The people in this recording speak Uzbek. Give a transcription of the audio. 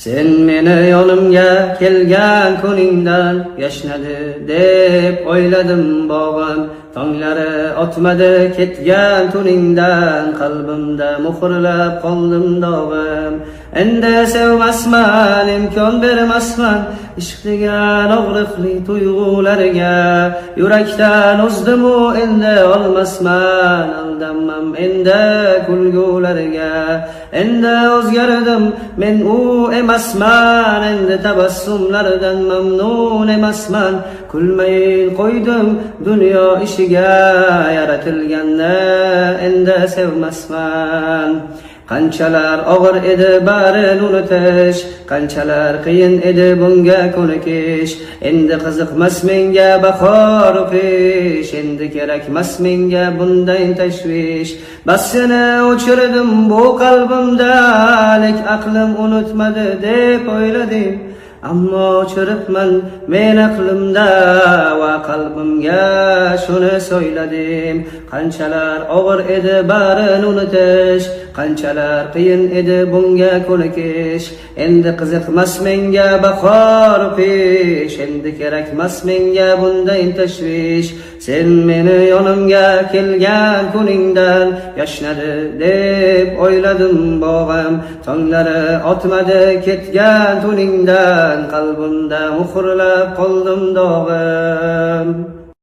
Sen meni yonimga kelgan kuningdan yashnadi deb o'yladim bog'im. Tonglari otmadi ketgan tuningdan, qalbimda muhrlab qoldim dog'im. Endi sevmasman, imkon bermasman ishq degan og'riqli tuyg'ularga. Yurakdan uzdimu endi olmasman, aldanmam endi kulgularga. Endi o'zgardim men u emasman, endi tabassumlardan mamnun emasman. Kulmay qo'ydim dunyo ishiga, yaratilganda endi sevmasman. Qanchalar og'ir edi barin unutish, qanchalar qiyin edi bunga ko'nikish. Endi qiziqmas menga bahor o'qish, endi kerakmas menga bunday tashvish. Bas seni o'chirdim bu qalbimdalik, aqlim unutmadi deb o'yladim. Ammo o'chiribman men aqlimda va qalbimga shuni so'yladim. Qanchalar og'ir edi barin unutish, qanchalar qiyin edi bunga ko'nikish. Endi qiziqmas menga bahor o'qish, endi kerakmas menga bunday tashvish. Sen meni yonimga kelgan kuningdan yashnadi deb o'yladim bog'im. Tonglari otmadi ketgan tuningdan, qalbimda muhrlab qoldim dog'im.